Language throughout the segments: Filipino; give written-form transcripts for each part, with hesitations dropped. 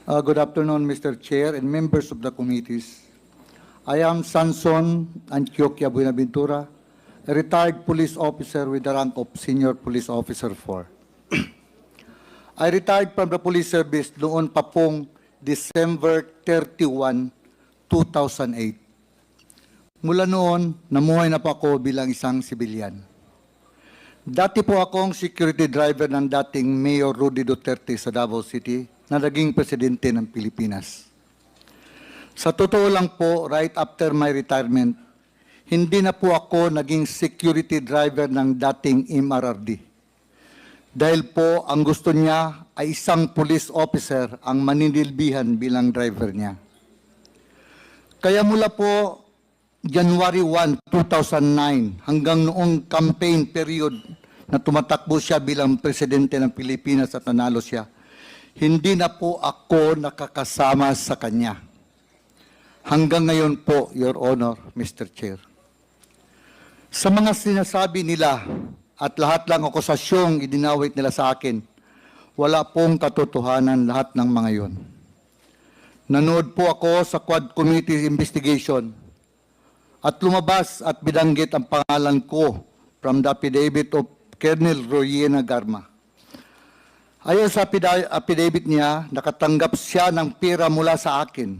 Good afternoon, Mr. Chair and members of the committees. I am Sanson Antioquia Buenaventura, a retired police officer with the rank of Senior Police Officer 4. I retired from the police service noon pa pong December 31, 2008. Mula noon, namuhay na po ako bilang isang sibilyan. Dati po akong security driver ng dating Mayor Rudy Duterte sa Davao City na naging presidente ng Pilipinas. Sa totoo lang po, right after my retirement, hindi na po ako naging security driver ng dating MRRD. Dahil po ang gusto niya ay isang police officer ang maninilbihan bilang driver niya. Kaya mula po January 1, 2009 hanggang noong campaign period na tumatakbo siya bilang presidente ng Pilipinas at nanalo siya, hindi na po ako nakakasama sa kanya. Hanggang ngayon po, Your Honor, Mr. Chair. Sa mga sinasabi nila at lahat lang akusasyong idinawit nila sa akin, wala pong katotohanan lahat ng mga yon. Nanood po ako sa Quad Committee investigation at lumabas at binanggit ang pangalan ko from the affidavit of Colonel Royena Garma. Ayon sa affidavit niya, nakatanggap siya ng pera mula sa akin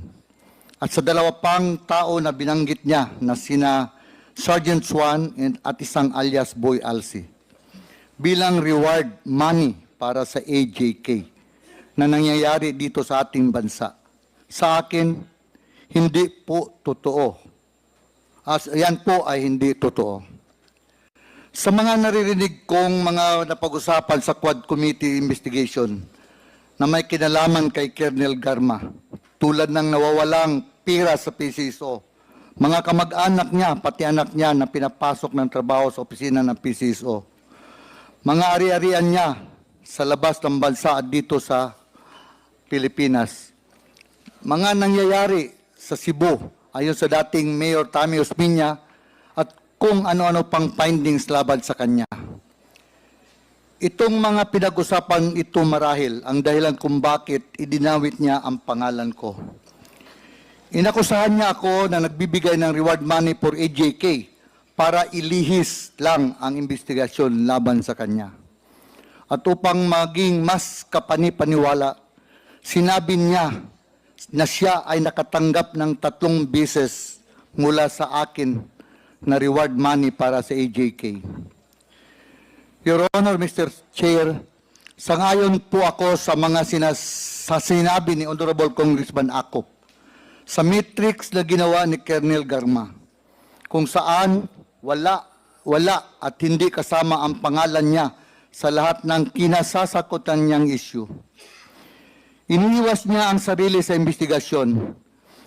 at sa dalawa pang tao na binanggit niya na sina Sergeant Swan at isang alias Boy Alsi bilang reward money para sa AJK na nangyayari dito sa ating bansa. Sa akin, hindi po totoo. Yan po ay hindi totoo. Sa mga naririnig kong mga napag-usapan sa Quad Committee investigation na may kinalaman kay Colonel Garma, tulad ng nawawalang pira sa PCSO, mga kamag-anak niya, pati anak niya na pinapasok ng trabaho sa opisina ng PCSO, mga ari-arian niya sa labas ng bansa at dito sa Pilipinas, mga nangyayari sa Cebu, ayon sa dating Mayor Tammy Osmeña, at kung ano-ano pang findings laban sa kanya. Itong mga pinag-usapan ito marahil ang dahilan kung bakit idinawit niya ang pangalan ko. Inakusahan niya ako na nagbibigay ng reward money for AJK para ilihis lang ang investigasyon laban sa kanya. At upang maging mas kapani-paniwala, sinabi niya na siya ay nakatanggap ng 3 beses mula sa akin na reward money para sa AJK. Your Honor, Mr. Chair, sangayon po ako sa mga sinabi ni Honorable Congressman Acop sa matrix na ginawa ni Colonel Garma, kung saan wala at hindi kasama ang pangalan niya sa lahat ng kinasasakutan niyang issue. Iniiwas niya ang sarili sa investigasyon.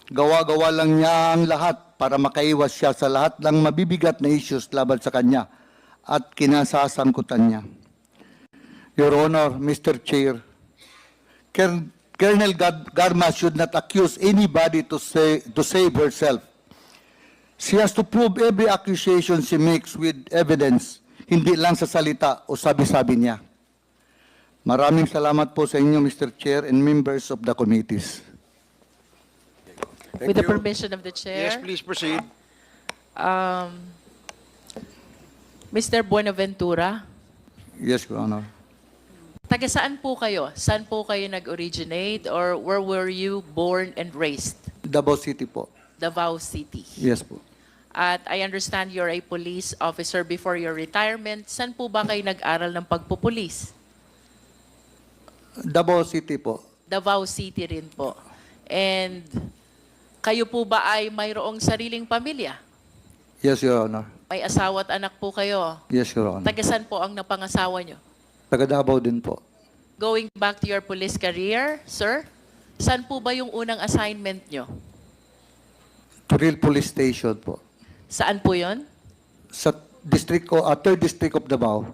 Gawa-gawa lang niya ang lahat para makaiwas siya sa lahat ng mabibigat na issues laban sa kanya at kinasasangkutan niya. Your Honor, Mr. Chair, Colonel Garma should not accuse anybody to save herself. She has to prove every accusation she makes with evidence, hindi lang sa salita o sabi-sabi niya. Maraming salamat po sa inyo, Mr. Chair and members of the committees. With the permission of the chair. Yes, please proceed. Mr. Buenaventura, Yes, Your Honor. taga saan po kayo? Saan po kayo nag-originate or where were you born and raised? Davao City po. Davao City. Yes po. At I understand you're a police officer before your retirement. Saan po ba kayo nag-aral ng pagpupulis? Davao City po. Davao City rin po. And kayo po ba ay mayroong sariling pamilya? Yes, Your Honor. May asawa at anak po kayo? Yes, Your Honor. Taga saan po ang napangasawa nyo? Taga Davao din po. Going back to your police career, sir, saan po ba yung unang assignment nyo? Turil Police Station po. Saan po yon? Sa district o 3rd District of Davao.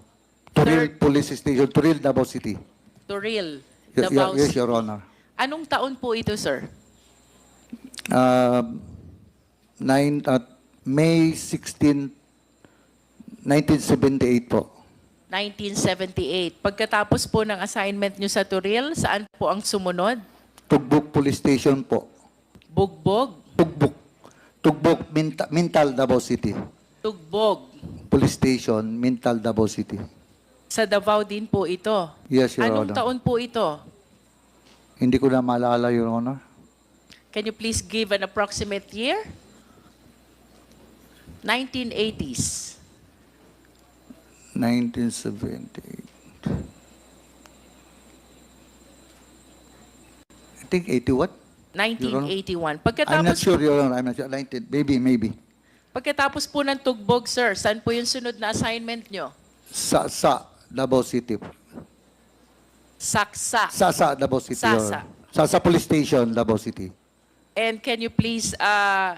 Turil Third? Police Station, Turil, Davao City. Turil, Yes, Davao yes, City. Your Honor. Anong taon po ito, sir? May 16, 1978 po. 1978. Pagkatapos po ng assignment nyo sa Turil, saan po ang sumunod? Tugbok Police Station po. Bugbog? Tugbok. Tugbok, Mintal, Davao City. Tugbog. Police Station, Mintal, Davao City. Sa Davao din po ito. Yes, Your Anong Honor. taon po ito? Hindi ko na maalala, Your Honor. Can you please give an approximate year? 1980s. 1978. I think 81. 1981. I'm not Pagkatapos, sure, Your Honor. I'm not sure. 19, maybe. pagkatapos po ng tugbog, sir, saan po yung sunod na assignment nyo? Sa Davao City. Saksa. Sa Davao City, Your Sasa. Honor. Sa Police Station, Davao City. And can you please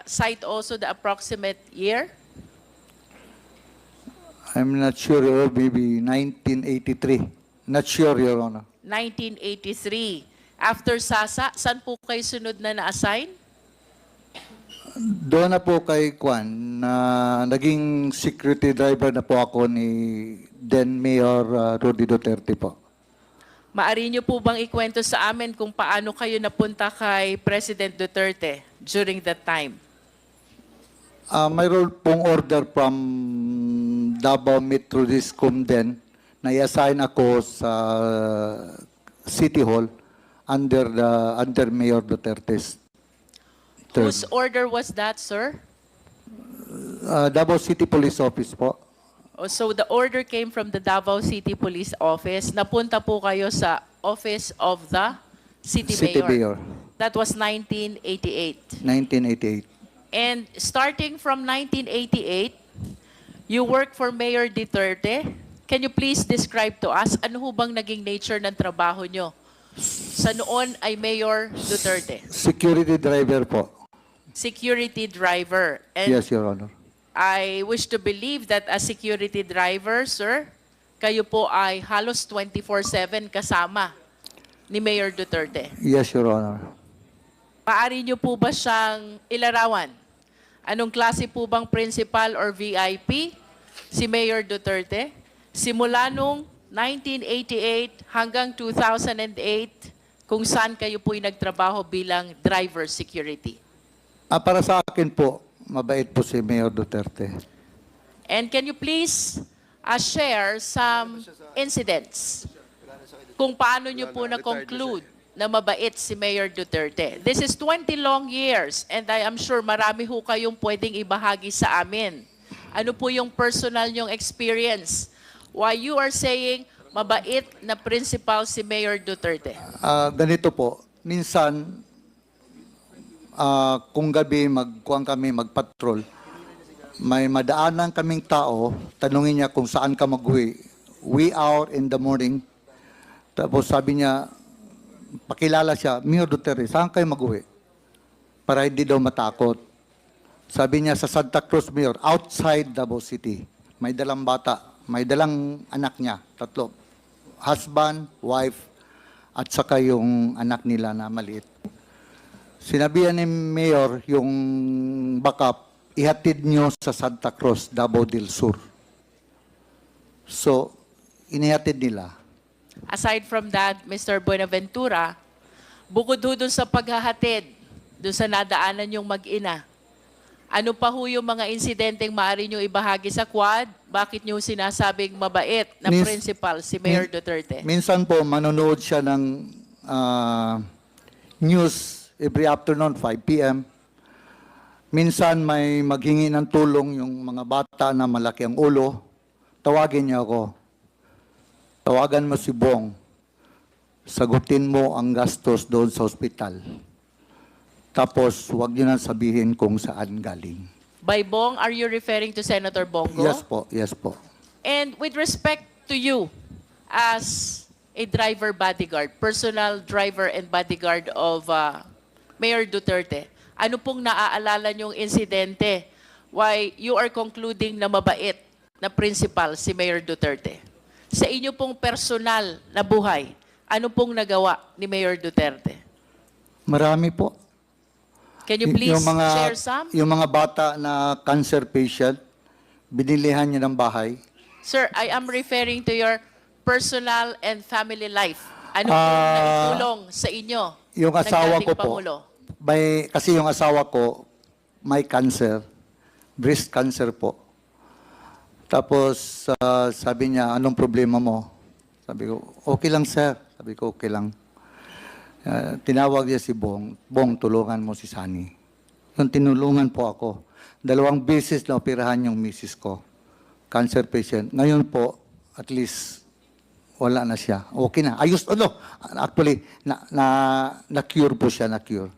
cite also the approximate year? I'm not sure, Your Honor. Maybe 1983. Not sure, Your Honor. 1983. After Sasa, saan po kayo sunod na na-assign? Doon na po kay Kwan, na naging security driver na po ako ni then Mayor Rudy Duterte po. Maari niyo po bang ikwento sa amin kung paano kayo napunta kay President Duterte during that time? Mayroon pong order from Davao Metro Discom din na i-assign ako sa City Hall under Mayor Duterte's term. Whose order was that, sir? Davao City Police Office po. Oh, so the order came from the Davao City Police Office. Napunta po kayo sa Office of the City Mayor. That was 1988. 1988. And starting from 1988, you work for Mayor Duterte. Can you please describe to us ano ho bang naging nature ng trabaho nyo sa noon ay Mayor Duterte? Security driver po. Security driver. And Yes, Your Honor. I wish to believe that as security driver, sir, kayo po ay halos 24/7 kasama ni Mayor Duterte. Yes, Your Honor. Paari niyo po ba siyang ilarawan? Anong klase po bang principal or VIP si Mayor Duterte? Simula nung 1988 hanggang 2008, kung saan kayo po'y nagtrabaho bilang driver security. Para sa akin po, mabait po si Mayor Duterte. And can you please share some incidents kung paano nyo po na-conclude na mabait si Mayor Duterte? This is 20 long years and I am sure marami ho kayong pwedeng ibahagi sa amin. Ano po yung personal nyong experience? Why you are saying mabait na principal si Mayor Duterte? Ganito po, minsan, kung gabi magpatrol, may madaanan kaming tao, tanungin niya kung saan ka mag-uwi. We out in the morning. Tapos sabi niya, pakilala siya, Mayor Duterte, saan kayo mag-uwi? Para hindi daw matakot. Sabi niya sa Santa Cruz, Mayor, outside Davao City. May dalang bata, may dalang anak niya, 3. Husband, wife, at saka yung anak nila na maliit. Sinabihan ni Mayor yung backup, ihatid niyo sa Santa Cruz, Davao del Sur. So, inihatid nila. Aside from that, Mr. Buenaventura, bukod ho dun sa paghahatid, dun sa nadaanan yung mag-ina, ano pa ho yung mga insidenteng maaari nyo ibahagi sa Quad? Bakit nyo sinasabing mabait na principal si Mayor Duterte? Minsan po, manonood siya ng news every afternoon, 5 p.m. Minsan may maghingi ng tulong yung mga bata na malaki ang ulo. Tawagin niya ako. Tawagan mo si Bong. Sagutin mo ang gastos doon sa ospital. Tapos, huwag niyo nang sabihin kung saan galing. By Bong, are you referring to Senator Bongo? Yes po, yes po. And with respect to you as a driver bodyguard, personal driver and bodyguard of Mayor Duterte, ano pong naaalala niyong insidente why you are concluding na mabait na principal si Mayor Duterte? Sa inyo pong personal na buhay, ano pong nagawa ni Mayor Duterte? Marami po. Can you please share some? Yung mga bata na cancer patient, binilihan niya ng bahay. Sir, I am referring to your personal and family life. Ano pong naitulong sa inyo Yung ng asawa dating ko po, Pangulo? kasi yung asawa ko, may cancer, breast cancer po. Tapos sabi niya, anong problema mo? Sabi ko, okay lang sir. Sabi ko, okay lang. Tinawag niya si Bong, Bong, tulungan mo si Sunny. Yung tinulungan po ako. 2 beses na operahan yung misis ko. Cancer patient. Ngayon po, at least, wala na siya. Okay na. Ayos, actually, na-cure po siya, na-cure.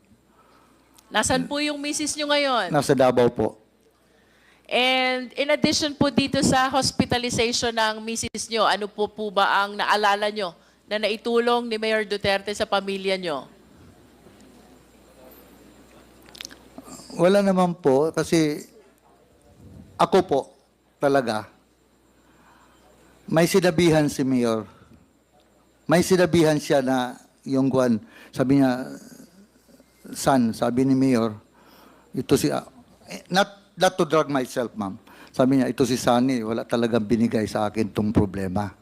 Nasaan po yung misis nyo ngayon? Nasa Davao po. And in addition po dito sa hospitalization ng misis nyo, ano po ba ang naalala nyo na naitulong ni Mayor Duterte sa pamilya nyo? Wala naman po, kasi ako po, talaga, may sinabihan si Mayor. May sinabihan siya na yung guwan, sabi niya, son, sabi ni Mayor, ito si, not to drag myself, ma'am. Sabi niya, ito si Sunny, wala talagang binigay sa akin tong problema.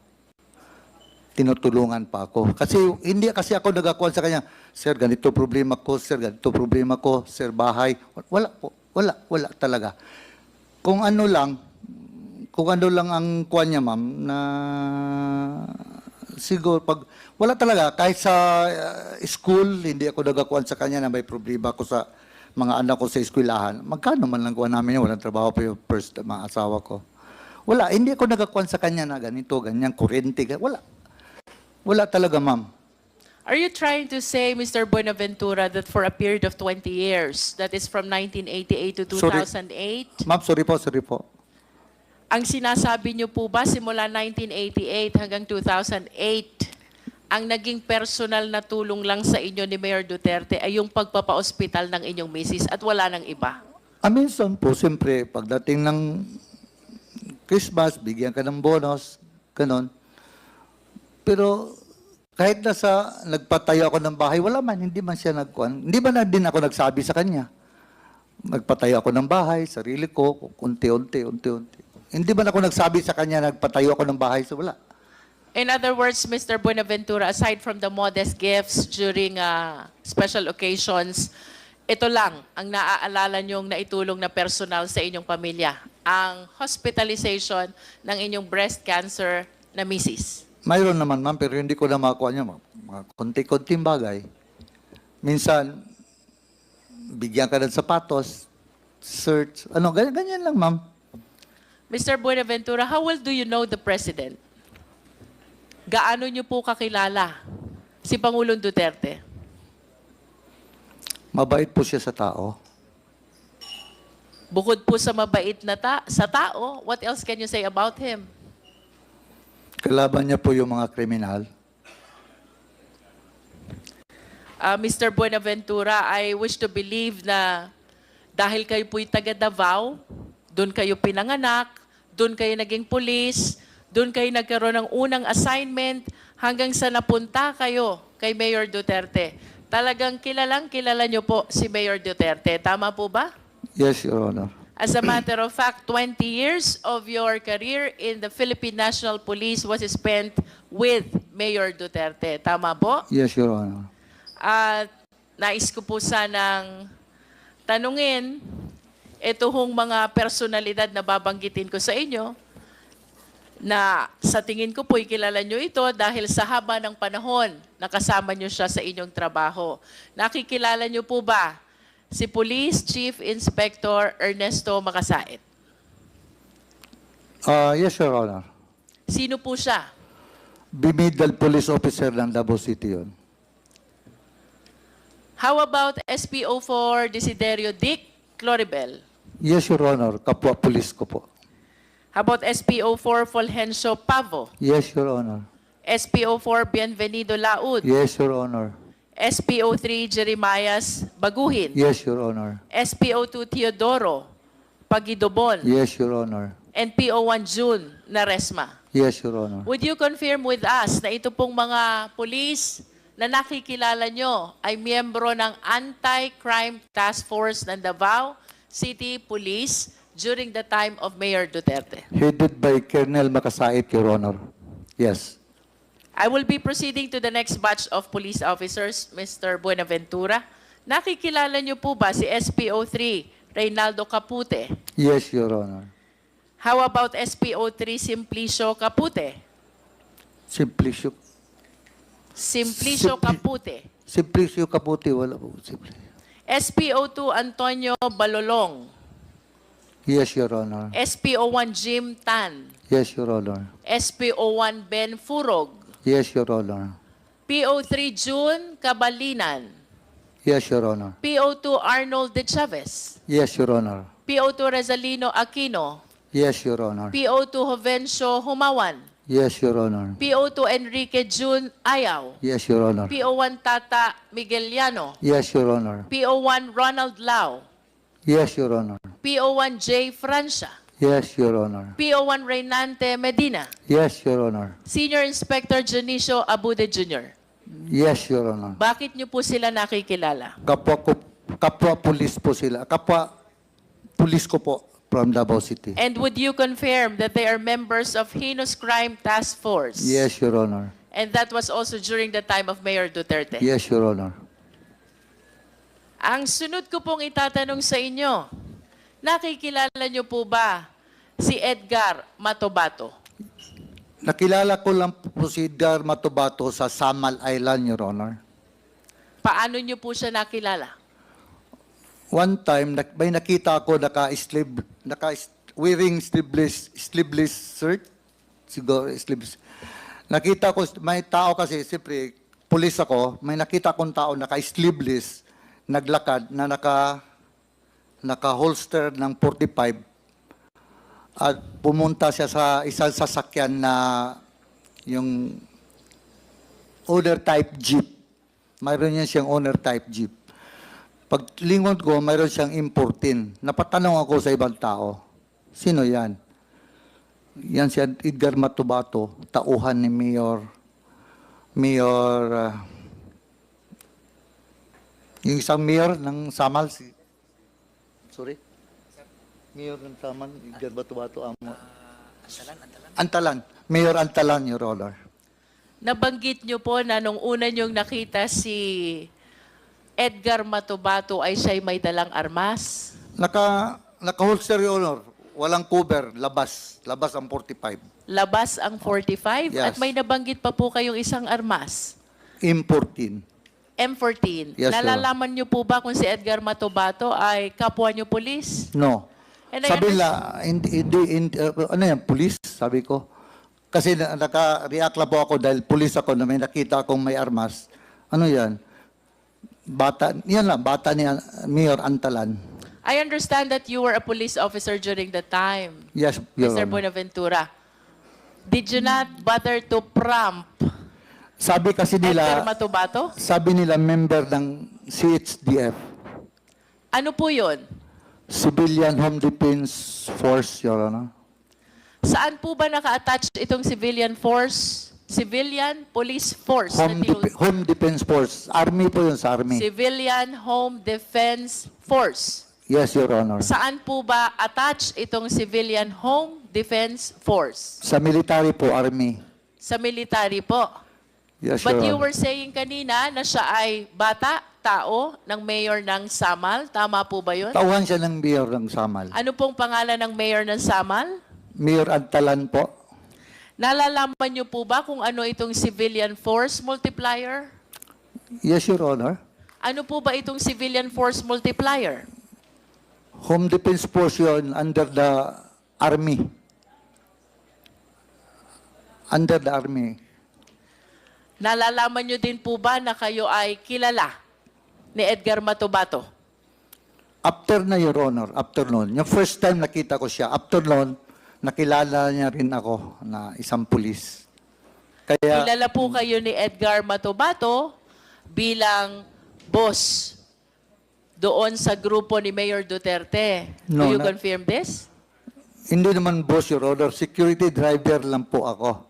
Tinutulungan pa ako. Kasi hindi kasi ako nagakuan sa kanya, sir, ganito problema ko, sir, ganito problema ko, sir, bahay. Wala po, wala talaga. Kung ano lang ang kuan niya, ma'am, na siguro pag wala talaga, kahit sa school, hindi ako nagakuan sa kanya na may problema ko sa mga anak ko sa eskwelahan. Magkano man lang kuha namin yun, walang trabaho pa yung first mga asawa ko. Wala, hindi ako nagakuan sa kanya na ganito, ganyan, kurente, wala. Wala talaga, ma'am. Are you trying to say, Mr. Buenaventura, that for a period of 20 years, that is from 1988 to 2008, Ma'am, sorry po. ang sinasabi niyo po ba simula 1988 hanggang 2008, ang naging personal na tulong lang sa inyo ni Mayor Duterte ay yung pagpapa-ospital ng inyong misis at wala nang iba? Minsan po, siyempre, pagdating ng Christmas, bigyan ka ng bonus, ganon. Pero kahit nagpatayo ako ng bahay, wala man, hindi man siya nagkuhan. Hindi ba na din ako nagsabi sa kanya? Nagpatayo ako ng bahay, sarili ko, unti-unti. Hindi ba na ako nagsabi sa kanya, nagpatayo ako ng bahay? So wala. In other words, Mr. Buenaventura, aside from the modest gifts during special occasions, ito lang ang naaalala niyong naitulong na personal sa inyong pamilya, ang hospitalization ng inyong breast cancer na misis. Mayroon naman, ma'am, pero hindi ko na makuha niya. Mga konti-konting bagay. Minsan, bigyan ka ng sapatos, search, ganyan lang, ma'am. Mr. Buenaventura, how well do you know the President? Gaano niyo po kakilala si Pangulong Duterte? Mabait po siya sa tao. Bukod po sa mabait na sa tao, what else can you say about him? Kalaban niya po yung mga kriminal. Mr. Buenaventura, I wish to believe na dahil kayo po'y taga Davao, doon kayo pinanganak, doon kayo naging pulis, doon kayo nagkaroon ng unang assignment hanggang sa napunta kayo kay Mayor Duterte. Talagang kilala niyo po si Mayor Duterte. Tama po ba? Yes, Your Honor. As a matter of fact, 20 years of your career in the Philippine National Police was spent with Mayor Duterte. Tama po? Yes, Your Honor. At nais ko po sanang tanungin, ito hong mga personalidad na babanggitin ko sa inyo, na sa tingin ko po'y kilala nyo ito dahil sa haba ng panahon nakasama nyo siya sa inyong trabaho. Nakikilala nyo po ba si Police Chief Inspector Ernesto Makasait? Yes, Your Honor. Sino po siya? Bimidal Police Officer ng Davao City yun. How about SPO4 Desiderio Dick Cloribel? Yes, Your Honor. Kapwa police ko po. How about SPO4 Fulgencio Pavo? Yes, Your Honor. SPO4 Bienvenido Laud? Yes, Your Honor. SPO3 Jeremias Baguhin? Yes, Your Honor. SPO2 Teodoro Pagidobon? Yes, Your Honor. And PO1 June Naresma? Yes, Your Honor. Would you confirm with us na ito pong mga police na nakikilala nyo ay miyembro ng Anti-Crime Task Force ng Davao City Police during the time of Mayor Duterte? Headed by Colonel Makasait, Your Honor. Yes. I will be proceeding to the next batch of police officers, Mr. Buenaventura. Nakikilala niyo po ba si SPO3, Reynaldo Capute? Yes, Your Honor. How about SPO3, Simplicio Capute? Simplicio. Simplicio Simpli- Capute. Simplicio Caputi, wala po. SPO2, Antonio Balolong. Yes, Your Honor. SPO1, Jim Tan. Yes, Your Honor. SPO1, Ben Furog. Yes, Your Honor. PO3, June Cabalinan. Yes, Your Honor. PO2, Arnold De Chavez. Yes, Your Honor. PO2, Rezalino Aquino. Yes, Your Honor. PO2, Jovencio Humawan. Yes, Your Honor. PO2, Enrique June Ayaw. Yes, Your Honor. PO1, Tata Migueliano. Yes, Your Honor. PO1, Ronald Lau. Yes, Your Honor. PO1, J. Francia. Yes, Your Honor. PO1, Reynante Medina. Yes, Your Honor. Senior Inspector Junicio Abude Jr. Yes, Your Honor. Bakit niyo po sila nakikilala? Kapwa pulis po sila. Kapwa pulis ko po from Davao City. And would you confirm that they are members of Heinous Crime Task Force? Yes, Your Honor. And that was also during the time of Mayor Duterte? Yes, Your Honor. Ang sunod ko pong itatanong sa inyo, nakikilala niyo po ba si Edgar Matobato? Nakilala ko lang po si Edgar Matobato sa Samal Island, Your Honor. Paano niyo po siya nakilala? One time, may nakita ako wearing sleeveless shirt. Siguro, sleeveless. Nakita ko, may tao kasi, siyempre, pulis ako, may nakita akong tao naka-sleeveless, naglakad, na naka-holster ng 45, at pumunta siya sa isang sasakyan na yung owner type jeep. Mayroon niya siyang owner type jeep. Paglingon ko, mayroon siyang importin. Napatanong ako sa ibang tao, sino yan? Yan si Edgar Matobato, tauhan ni yung isang mayor ng Samal, Mayor ng Samal, Edgar Matobato, Antalan. Mayor Antalan, Your Honor. Nabanggit niyo po na nung una niyong nakita si Edgar Matobato ay siya'y may dalang armas. Naka-holster, Your Honor. Walang cover, labas ang 45. Labas ang 45 Yes. at may nabanggit pa po kayong isang armas. M14. M14. Yes, sir. Nalalaman niyo po ba kung si Edgar Matobato ay kapwa niyo pulis? No. And I Sabi nila, ano yan, police? Sabi ko. Kasi naka-react lang po ako dahil police ako na may nakita akong may armas. Ano yan? Bata ni Mayor Antalan. I understand that you were a police officer during the time, Yes, Your Mr. Honor. Buenaventura. Did you not bother to prompt Sabi kasi Edgar nila, Matobato? sabi nila member ng CHDF, Ano po yun? Civilian Home Defense Force, Your Honor. Saan po ba naka-attach itong civilian force? Civilian Police Force. Home Defense Force. Army po yun, sa Army. Civilian Home Defense Force. Yes, Your Honor. Saan po ba attach itong Civilian Home Defense Force? Sa military po, Army. Sa military po. Yes, But Your you Honor. were saying kanina na siya ay bata, tao, ng mayor ng Samal. Tama po ba yun? Tauhan siya ng mayor ng Samal. Ano pong pangalan ng mayor ng Samal? Mayor Antalan po. Nalalaman niyo po ba kung ano itong Civilian Force Multiplier? Yes, Your Honor. Ano po ba itong Civilian Force Multiplier? Home Defense Force yun under the Army. Under the Army. Nalalaman niyo din po ba na kayo ay kilala ni Edgar Matobato? After na, Your Honor, after noon. Yung first time nakita ko siya, after noon, nakilala niya rin ako na isang pulis. Kaya, Kilala po kayo ni Edgar Matobato bilang boss doon sa grupo ni Mayor Duterte. No, Do you na- confirm this? hindi naman boss, Your Honor. Security driver lang po ako.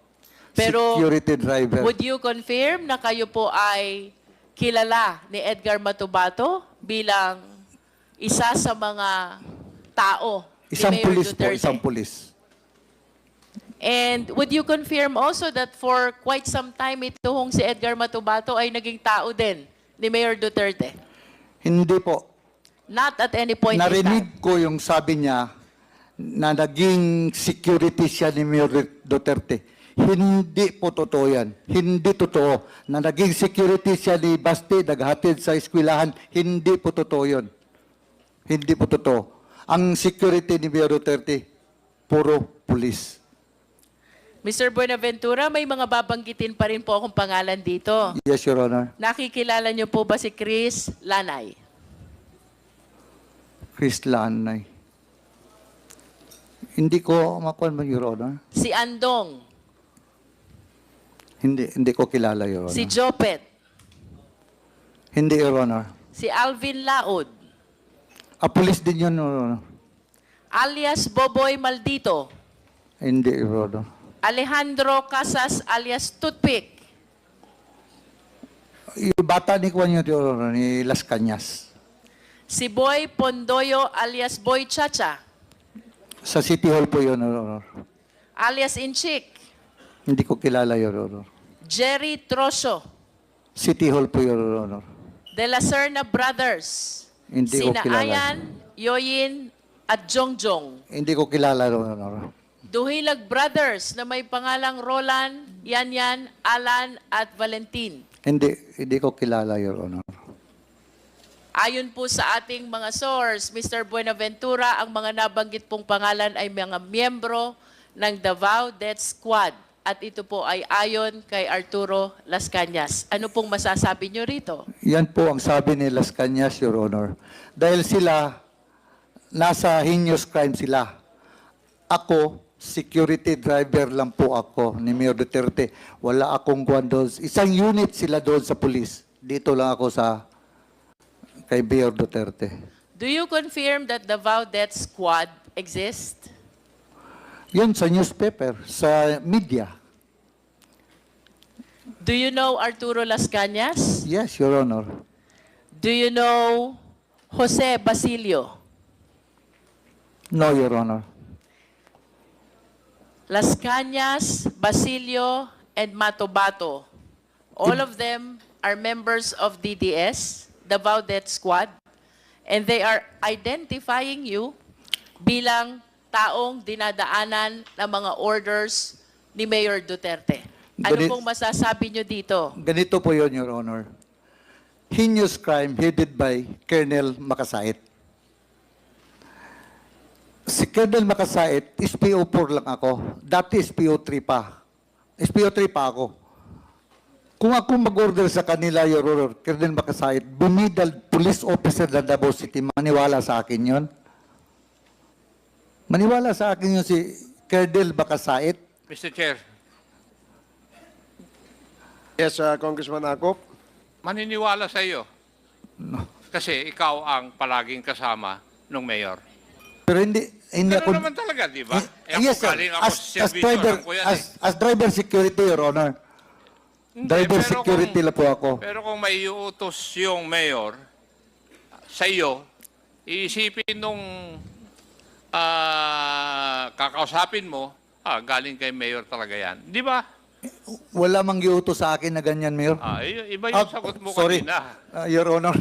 Pero Security driver. would you confirm na kayo po ay kilala ni Edgar Matobato bilang isa sa mga tao Isang ni Mayor pulis po, Duterte? isang pulis. And would you confirm also that for quite some time ito hong si Edgar Matubato ay naging tao din ni Mayor Duterte? Hindi po. Not at any point in time. Narinig ko yung sabi niya na naging security siya ni Mayor Duterte. Hindi po totoo yan. Hindi totoo. Na naging security siya ni Basti, naghatid sa eskwelahan. Hindi po totoo yun. Hindi po totoo. Ang security ni Mayor Duterte, puro pulis. Mr. Buenaventura, may mga babanggitin pa rin po akong pangalan dito. Yes, Your Honor. Nakikilala niyo po ba si Chris Lanay? Chris Lanay. Hindi ko makuha mo, Your Honor. Si Andong? Hindi ko kilala, Your Honor. Si Jopet? Hindi, Your Honor. Si Alvin Laod? Pulis din yun, Your Honor. Alias Boboy Maldito? Hindi, Your Honor. Alejandro Casas alias Toothpick? Yung bata ni Juan yun, Your Honor, ni Las Cañas. Si Boy Pondoyo alias Boy Chacha? Sa City Hall po yun, Your Honor. Alias Inchik? Hindi ko kilala, Your Honor. Jerry Troso? City Hall po, Your Honor. De la Serna Brothers? Hindi ko Sina kilala. Ayan, Yoyin, at Jongjong? Hindi ko kilala, Your Honor. Duhilag Brothers na may pangalang Roland, Yanyan, Alan, at Valentin? Hindi ko kilala, Your Honor. Ayon po sa ating mga source, Mr. Buenaventura, ang mga nabanggit pong pangalan ay mga miyembro ng Davao Death Squad. At ito po ay ayon kay Arturo Las Cañas. Ano pong masasabi nyo rito? Yan po ang sabi ni Las Cañas, Your Honor. Dahil sila, nasa heinous crime sila. Ako, security driver lang po ako ni Mayor Duterte. Wala akong kuwan doon. Isang unit sila doon sa pulis. Dito lang ako kay Mayor Duterte. Do you confirm that Davao Death Squad exists? Yun sa newspaper, sa media. Do you know Arturo Las Cañas? Yes, Your Honor. Do you know Jose Basilio? No, Your Honor. Las Cañas, Basilio, and Matobato. All of them are members of DDS, Davao Death Squad, and they are identifying you bilang taong dinadaanan ng mga orders ni Mayor Duterte. Ano pong masasabi nyo dito? Ganito po yun, Your Honor. Heinous crime headed by Colonel Makasait. Si Colonel Makasait, SPO4 lang ako. Dati SPO3 pa. SPO3 pa ako. Kung ako mag-order sa kanila, Your Honor, Colonel Makasait, bumidal police officer ng Davao City, maniwala sa akin yon. Maniwala sa akin yung si Colonel Makasait. Mr. Chair, Yes, Congressman Akop. maniniwala sa iyo No. kasi ikaw ang palaging kasama ng mayor. Pero hindi Pero ako... naman talaga, di ba? Yes, sir. Galing ako As, sa as servisyo, driver, alam ko yan as driver security, Your Honor. Hindi, Driver pero security lang po ako. Pero kung may iutos yung mayor sa iyo, iisipin nung kakausapin mo, galing kay mayor talaga yan. Di ba? Wala mang giuto sa akin na ganyan, Mayor. Iba yung sagot mo sorry. kanina. Your Honor.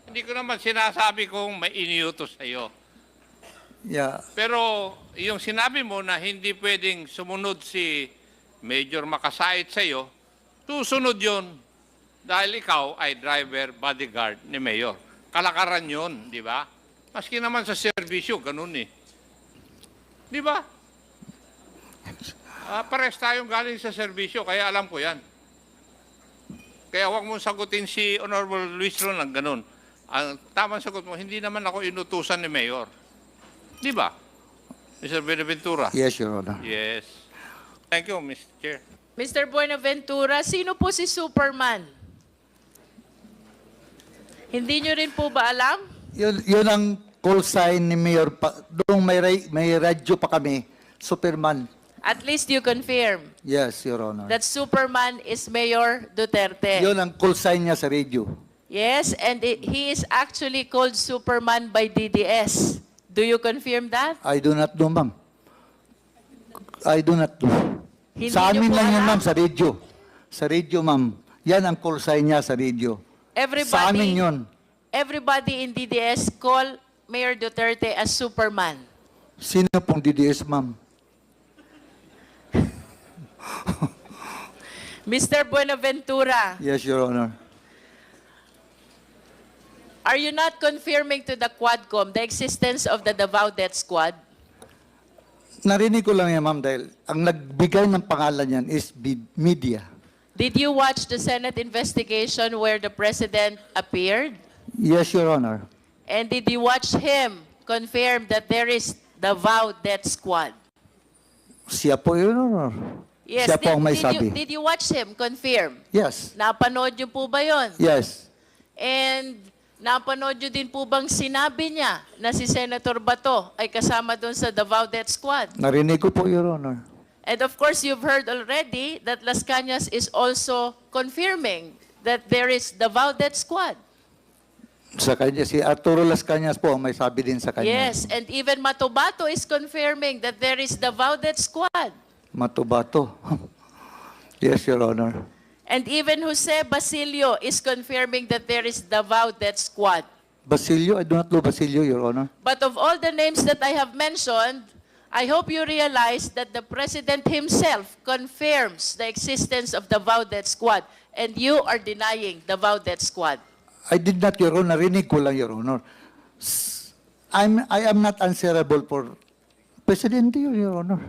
Hindi ko naman sinasabi kung may iniutos sa iyo. Yeah. Pero yung sinabi mo na hindi pwedeng sumunod si Major Makasait sa iyo, susunod yun dahil ikaw ay driver bodyguard ni Mayor. Kalakaran yun, di ba? Maski naman sa serbisyo, ganun eh. Di ba? Pares tayong galing sa serbisyo, kaya alam ko yan. Kaya huwag mong sagutin si Honorable Luis Ron ng ganun. Ang tamang sagot mo, hindi naman ako inutusan ni Mayor. Di ba? Mr. Buenaventura? Yes, Your Honor. Yes. Thank you, Mr. Chair. Mr. Buenaventura, sino po si Superman? Hindi nyo rin po ba alam? Yun ang call sign ni Mayor. Doon may radyo pa kami. Superman. At least you confirm Yes, Your Honor. that Superman is Mayor Duterte. Yun ang call sign niya sa radio. Yes, and he is actually called Superman by DDS. Do you confirm that? I do not know, ma'am. I do not do. Hindi Sa niyo amin po lang yun, alam? ma'am, sa radio. Sa radio, ma'am. Yan ang call sign niya sa radio. Sa amin yun. Everybody in DDS call Mayor Duterte as Superman. Sino pong DDS, ma'am? Mr. Buenaventura, Yes, Your Honor. are you not confirming to the Quadcom the existence of the Davao Death Squad? Narinig ko lang yan, ma'am, dahil ang nagbigay ng pangalan yan is media. Did you watch the Senate investigation where the President appeared? Yes, Your Honor. And did you watch him confirm that there is Davao Death Squad? Siya po, Your Honor. Yes, Siya po ang may did sabi. did you watch him confirm? Yes. Napanood niyo po ba yon? Yes. And napanood niyo din po bang sinabi niya na si Senator Bato ay kasama doon sa Davao Death Squad? Narinig ko po, Your Honor. And of course, you've heard already that Las Cañas is also confirming that there is Davao Death Squad. Sa kanya, si Arturo Las Cañas po ang may sabi din sa kanya. Yes, and even Matobato is confirming that there is Davao Death Squad. Matubato. Yes, Your Honor. And even Jose Basilio is confirming that there is Davao Death Squad. Basilio, I do not know Basilio, Your Honor. But of all the names that I have mentioned, I hope you realize that the President himself confirms the existence of the Davao Death Squad, and you are denying the Davao Death Squad. I did not, Your Honor. Narinig ko lang, Your Honor. I am not answerable for Presidente, Your Honor.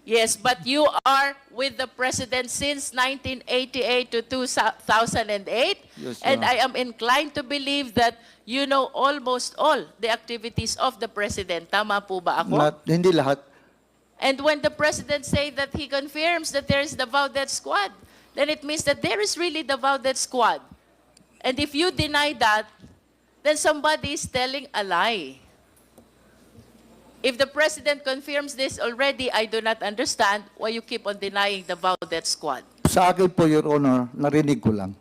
Yes, but you are with the President since 1988 to 2008, Yes, and ma'am. I am inclined to believe that you know almost all the activities of the President. Tama po ba ako? Hindi lahat. And when the President say that he confirms that there is the Davao Death Squad, then it means that there is really the Davao Death Squad. And if you deny that, then somebody is telling a lie. If the President confirms this already, I do not understand why you keep on denying the Davao Death Squad. Sa akin po, Your Honor, narinig ko lang.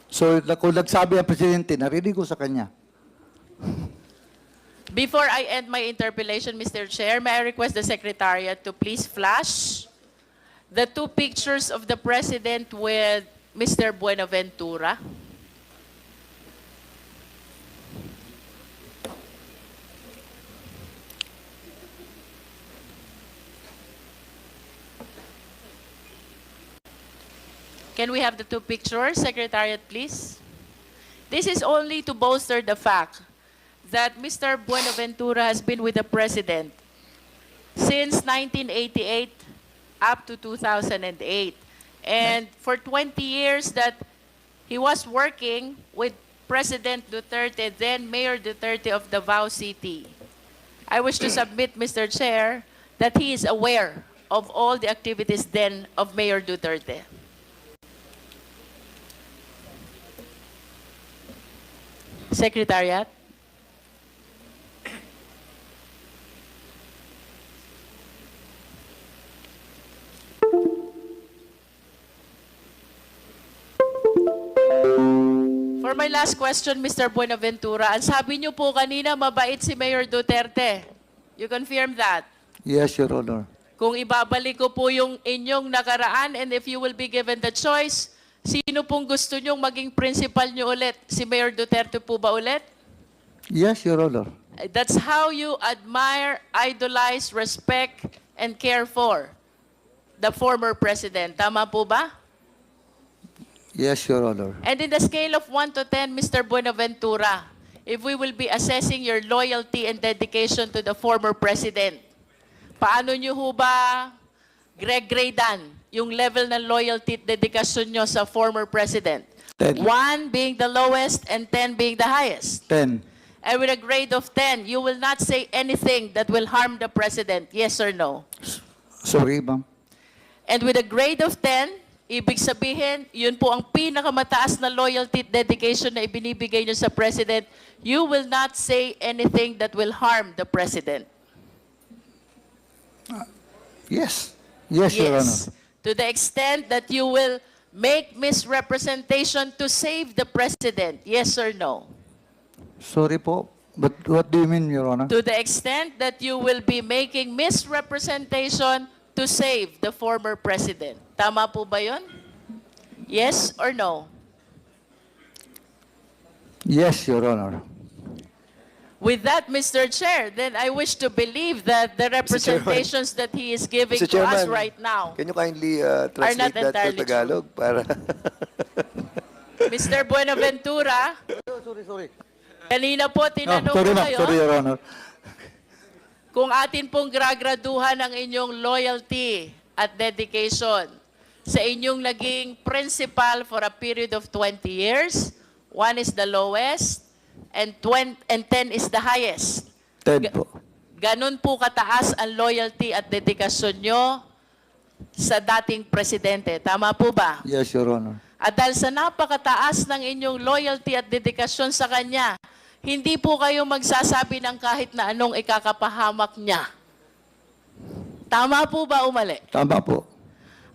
So, kung nagsabi ang Presidente, narinig ko sa kanya. Before I end my interpellation, Mr. Chair, may I request the Secretariat to please flash the two pictures of the President with Mr. Buenaventura. Can we have the two pictures, Secretariat, please? This is only to bolster the fact that Mr. Buenaventura has been with the President since 1988 up to 2008. And for 20 years that he was working with President Duterte, then Mayor Duterte of Davao City. I wish to submit, Mr. Chair, that he is aware of all the activities then of Mayor Duterte. Secretariat. For my last question, Mr. Buenaventura, ang sabi niyo po kanina, mabait si Mayor Duterte. You confirm that? Yes, Your Honor. Kung ibabalik ko po yung inyong nakaraan and if you will be given the choice, sino pong gusto nyong maging principal nyo ulit? Si Mayor Duterte po ba ulit? Yes, Your Honor. That's how you admire, idolize, respect, and care for the former president. Tama po ba? Yes, Your Honor. And in the scale of 1 to 10, Mr. Buenaventura, if we will be assessing your loyalty and dedication to the former president, paano nyo ho ba gradean yung level ng loyalty at dedikasyon nyo sa former president? 10. 1 being the lowest and 10 being the highest. 10. And with a grade of 10, you will not say anything that will harm the president, yes or no? Sorry, ma'am. And with a grade of 10, ibig sabihin, yun po ang pinakamataas na loyalty at dedication na ibinibigay nyo sa president, you will not say anything that will harm the president. Yes. Yes, Your Honor. To the extent that you will make misrepresentation to save the president, yes or no? Sorry po. But what do you mean, Your Honor? To the extent that you will be making misrepresentation to save the former president. Tama po ba yun? Yes or no? Yes, Your Honor. With that, Mr. Chair, then I wish to believe that the representations that he is giving Mr. to us Chairman, right now, Can you kindly Are not translate that entirely to Tagalog? Para Mr. Buenaventura, Sorry. kanina po tinanong sorry, ko ma'am. kayo Sorry, Your Honor. kung atin pong gragraduhan ang inyong loyalty at dedication sa inyong naging principal for a period of 20 years. One is the lowest, and 10 is the highest. 10 po. Ganon po kataas ang loyalty at dedikasyon nyo sa dating presidente. Tama po ba? Yes, Your Honor. At dahil sa napakataas ng inyong loyalty at dedikasyon sa kanya, hindi po kayo magsasabi ng kahit na anong ikakapahamak niya. Tama po ba o mali? Tama po.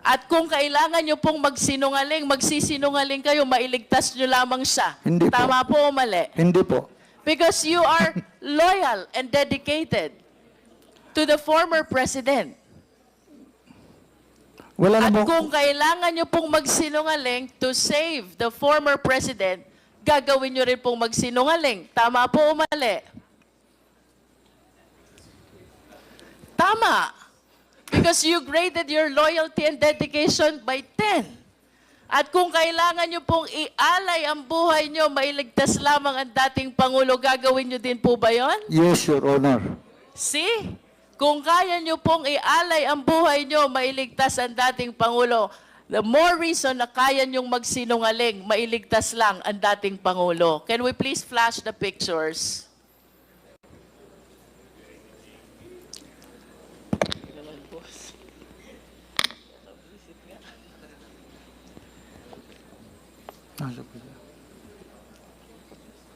At kung kailangan nyo pong magsinungaling, magsisinungaling kayo, mailigtas nyo lamang siya. Hindi po. Tama po o mali? Hindi po. Because you are loyal and dedicated to the former president. Wala At namang... kung kailangan nyo pong magsinungaling to save the former president, gagawin nyo rin pong magsinungaling. Tama po o mali? Tama. Because you graded your loyalty and dedication by 10. At kung kailangan nyo pong ialay ang buhay nyo, mailigtas lamang ang dating Pangulo, gagawin nyo din po ba yon? Yes, Your Honor. See? Kung kaya nyo pong ialay ang buhay nyo, mailigtas ang dating Pangulo, the more reason na kaya nyong magsinungaling, mailigtas lang ang dating Pangulo. Can we please flash the pictures?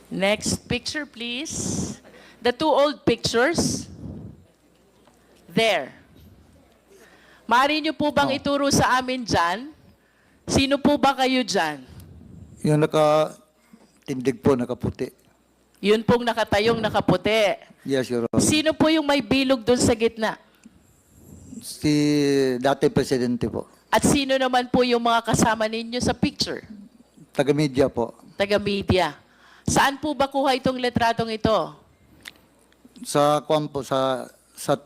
Next picture, please. The two old pictures. There. Maaari niyo po bang ituro sa amin dyan? Sino po ba kayo dyan? Yung naka-tindig po, nakaputi. Yun pong nakatayong nakaputi. Yes, Your Honor. Sino po yung may bilog doon sa gitna? Si dati presidente po. At sino naman po yung mga kasama ninyo sa picture? Taga-media po. Taga-media. Saan po ba kuha itong letratong ito? Sa kuwan po, sa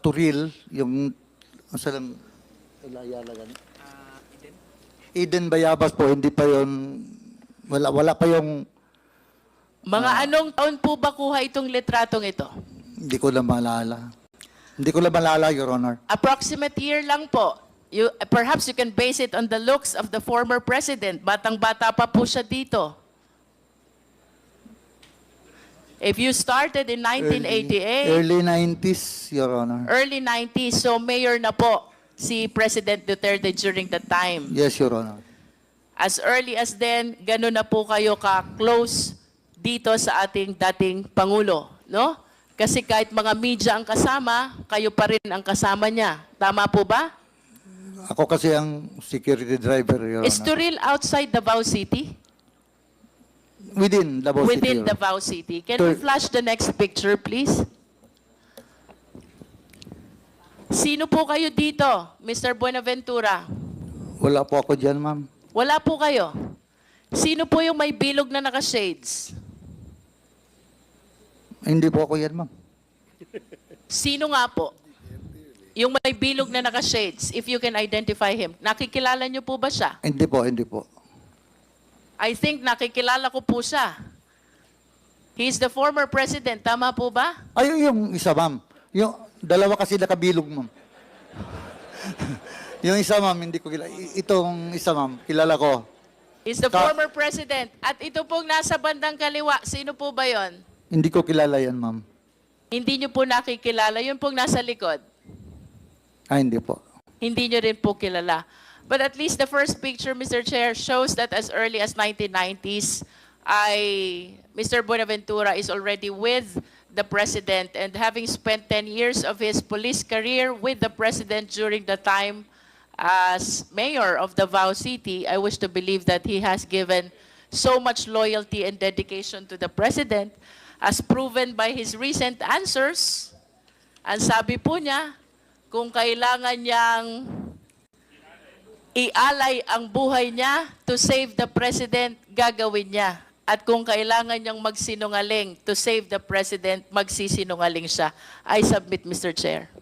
Turil, yung sa lang Eden Bayabas po, hindi pa yon, wala pa yung, Mga anong taon po ba kuha itong letratong ito? hindi ko lang maalala. Hindi ko lang maalala, Your Honor. Approximate year lang po. Perhaps you can base it on the looks of the former president. Batang-bata pa po siya dito. If you started in 1988, Early 90s, Your Honor. early 90s, so mayor na po si President Duterte during that time. Yes, Your Honor. As early as then, gano'n na po kayo ka-close dito sa ating dating Pangulo, no? Kasi kahit mga media ang kasama, kayo pa rin ang kasama niya. Tama po ba? Ako kasi ang security driver, Your Is Honor. Turil outside Davao City? Within Davao City, Within Your Honor. Davao City. Can you flash the next picture, please? Sino po kayo dito, Mr. Buenaventura? Wala po ako dyan, ma'am. Wala po kayo. Sino po yung may bilog na naka-shades? Hindi po ako yan, ma'am. Sino nga po? Yung may bilog na naka-shades, if you can identify him. Nakikilala niyo po ba siya? Hindi po, hindi po. I think nakikilala ko po siya. He's the former president. Tama po ba? Ay, yung isa, ma'am. Yung dalawa kasi nakabilog, ma'am. Yung isa, ma'am, hindi ko kilala. Itong isa, ma'am, kilala ko. He's the Ka- former president. At ito pong nasa bandang kaliwa, sino po ba yon? Hindi ko kilala yan, ma'am. Hindi niyo po nakikilala. Yun pong nasa likod. Hindi po. Hindi nyo rin po kilala. But at least the first picture, Mr. Chair, shows that as early as 1990s, Mr. Buenaventura is already with the President and having spent 10 years of his police career with the President during the time as mayor of Davao City, I wish to believe that he has given so much loyalty and dedication to the President as proven by his recent answers. Ang sabi po niya, kung kailangan niyang ialay ang buhay niya to save the president, gagawin niya. At kung kailangan niyang magsinungaling to save the president, magsisinungaling siya. I submit, Mr. Chair.